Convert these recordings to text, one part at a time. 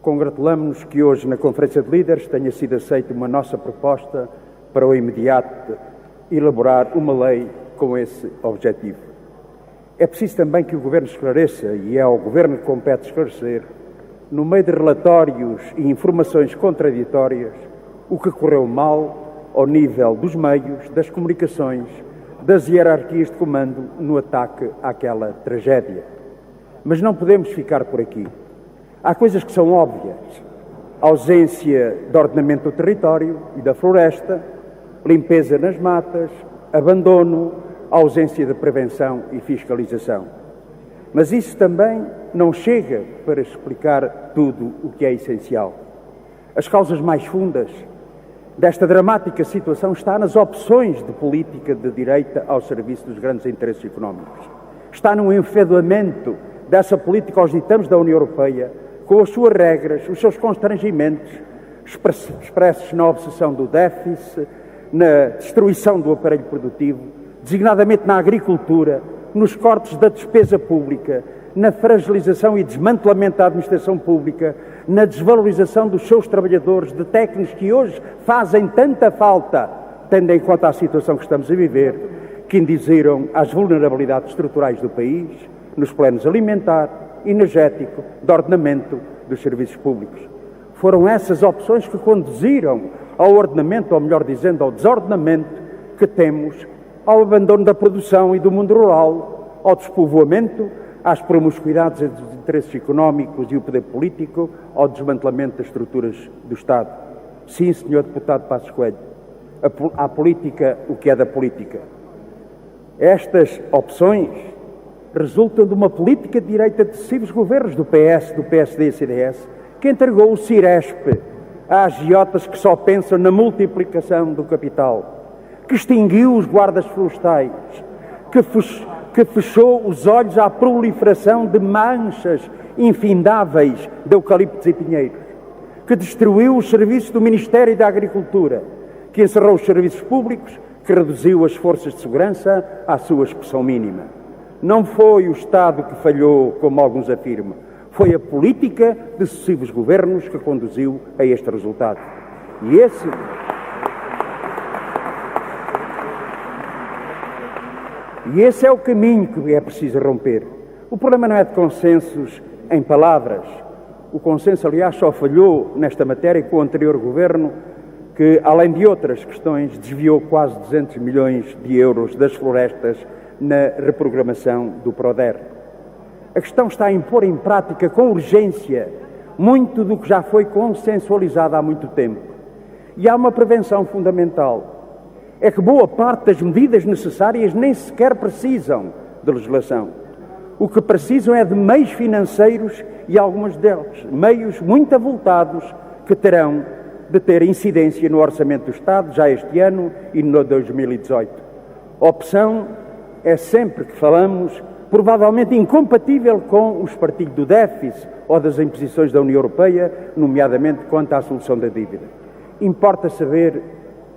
congratulamos-nos que hoje, na Conferência de Líderes, tenha sido aceita uma nossa proposta para o imediato elaborar uma lei com esse objetivo. É preciso também que o Governo esclareça, e é ao Governo que compete esclarecer, no meio de relatórios e informações contraditórias, o que correu mal ao nível dos meios, das comunicações, das hierarquias de comando no ataque àquela tragédia. Mas não podemos ficar por aqui. Há coisas que são óbvias. A ausência de ordenamento do território e da floresta, limpeza nas matas, abandono, ausência de prevenção e fiscalização. Mas isso também não chega para explicar tudo o que é essencial. As causas mais fundas desta dramática situação está nas opções de política de direita ao serviço dos grandes interesses económicos. Está no enfedoamento dessa política aos ditames da União Europeia, com as suas regras, os seus constrangimentos, expressos na obsessão do déficit, na destruição do aparelho produtivo, designadamente na agricultura, nos cortes da despesa pública, na fragilização e desmantelamento da administração pública, na desvalorização dos seus trabalhadores, de técnicos que hoje fazem tanta falta, tendo em conta a situação que estamos a viver, que induziram às vulnerabilidades estruturais do país, nos planos alimentar, energético, de ordenamento dos serviços públicos. Foram essas opções que conduziram ao ordenamento, ou melhor dizendo, ao desordenamento que temos, ao abandono da produção e do mundo rural, ao despovoamento, às promiscuidades entre os interesses económicos e o poder político, ao desmantelamento das estruturas do Estado. Sim, senhor deputado Passos Coelho, à política o que é da política. Estas opções resultam de uma política de direita de sucessivos governos do PS, do PSD e CDS, que entregou o Ciresp a agiotas que só pensam na multiplicação do capital, que extinguiu os guardas florestais, que fechou os olhos à proliferação de manchas infindáveis de eucaliptos e pinheiros, que destruiu os serviços do Ministério da Agricultura, que encerrou os serviços públicos, que reduziu as forças de segurança à sua expressão mínima. Não foi o Estado que falhou, como alguns afirmam, foi a política de sucessivos governos que conduziu a este resultado. E esse é o caminho que é preciso romper. O problema não é de consensos em palavras. O consenso, aliás, só falhou nesta matéria com o anterior governo, que, além de outras questões, desviou quase 200 milhões de euros das florestas na reprogramação do PRODER. A questão está em pôr em prática com urgência muito do que já foi consensualizado há muito tempo. E há uma prevenção fundamental. É que boa parte das medidas necessárias nem sequer precisam de legislação. O que precisam é de meios financeiros e alguns deles, meios muito avultados, que terão de ter incidência no Orçamento do Estado, já este ano e no 2018. A opção é sempre que falamos, provavelmente incompatível com o espartilho do déficit ou das imposições da União Europeia, nomeadamente quanto à solução da dívida. Importa saber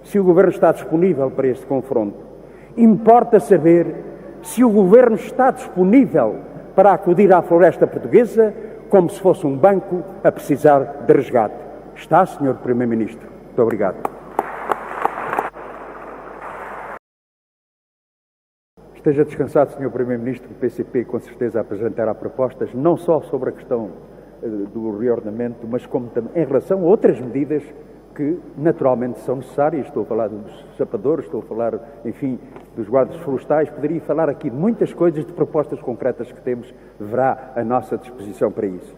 se o Governo está disponível para este confronto. Importa saber se o Governo está disponível para acudir à floresta portuguesa como se fosse um banco a precisar de resgate. Está, Sr. Primeiro-Ministro. Muito obrigado. Esteja descansado, Sr. Primeiro-Ministro. O PCP, com certeza, apresentará propostas, não só sobre a questão do reordenamento, mas como também em relação a outras medidas que naturalmente são necessárias. Estou a falar dos sapadores, estou a falar, enfim, dos guardas florestais. Poderia falar aqui de muitas coisas, de propostas concretas que temos, verá a nossa disposição para isso.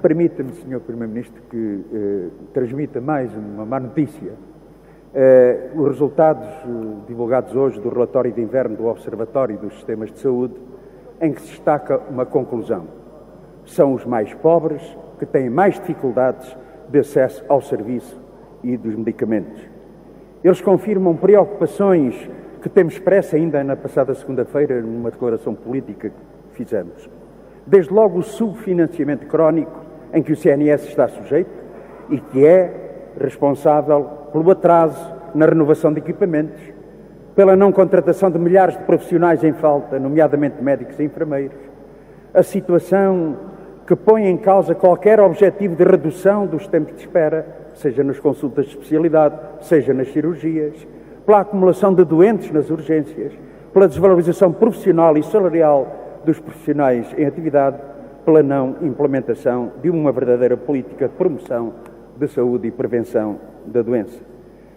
Permita-me, Sr. Primeiro-Ministro, que transmita mais uma má notícia. Os resultados divulgados hoje do relatório de inverno do Observatório dos Sistemas de Saúde, em que se destaca uma conclusão. São os mais pobres que têm mais dificuldades de acesso ao serviço e dos medicamentos. Eles confirmam preocupações que temos expressa ainda na passada segunda-feira numa declaração política que fizemos. Desde logo o subfinanciamento crónico em que o CNS está sujeito e que é responsável pelo atraso na renovação de equipamentos, pela não contratação de milhares de profissionais em falta, nomeadamente médicos e enfermeiros, a situação que põe em causa qualquer objetivo de redução dos tempos de espera, seja nas consultas de especialidade, seja nas cirurgias, pela acumulação de doentes nas urgências, pela desvalorização profissional e salarial dos profissionais em atividade, pela não implementação de uma verdadeira política de promoção de saúde e prevenção da doença.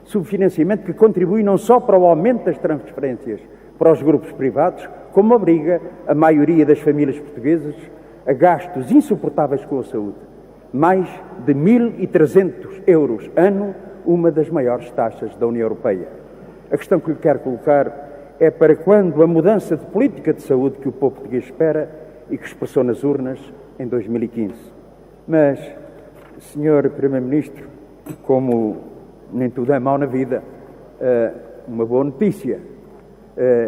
Subfinanciamento que contribui não só para o aumento das transferências para os grupos privados, como obriga a maioria das famílias portuguesas a gastos insuportáveis com a saúde. Mais de 1.300 euros ano, uma das maiores taxas da União Europeia. A questão que lhe quero colocar é para quando a mudança de política de saúde que o povo português espera e que expressou nas urnas em 2015. Mas, Sr. Primeiro-Ministro, como nem tudo é mau na vida, uma boa notícia.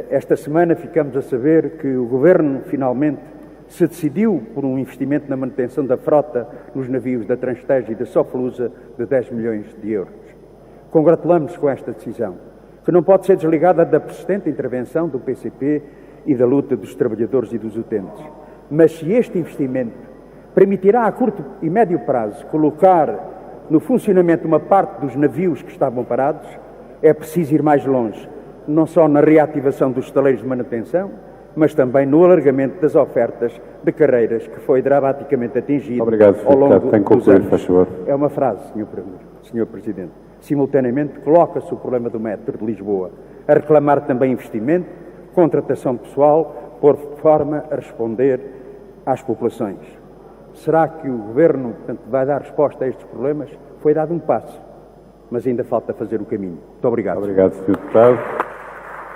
Esta semana ficamos a saber que o Governo finalmente se decidiu por um investimento na manutenção da frota nos navios da Transteja e da Soflusa de 10 milhões de euros. Congratulamos-nos com esta decisão, que não pode ser desligada da persistente intervenção do PCP e da luta dos trabalhadores e dos utentes. Mas se este investimento permitirá a curto e médio prazo colocar no funcionamento uma parte dos navios que estavam parados, é preciso ir mais longe, não só na reativação dos estaleiros de manutenção, mas também no alargamento das ofertas de carreiras que foi dramaticamente atingido ao longo dos anos. É uma frase, Sr. Presidente. Simultaneamente, coloca-se o problema do metro de Lisboa, a reclamar também investimento, contratação pessoal, por forma a responder às populações. Será que o Governo, portanto, vai dar resposta a estes problemas? Foi dado um passo, mas ainda falta fazer o caminho. Muito obrigado. Obrigado, Sr. Deputado.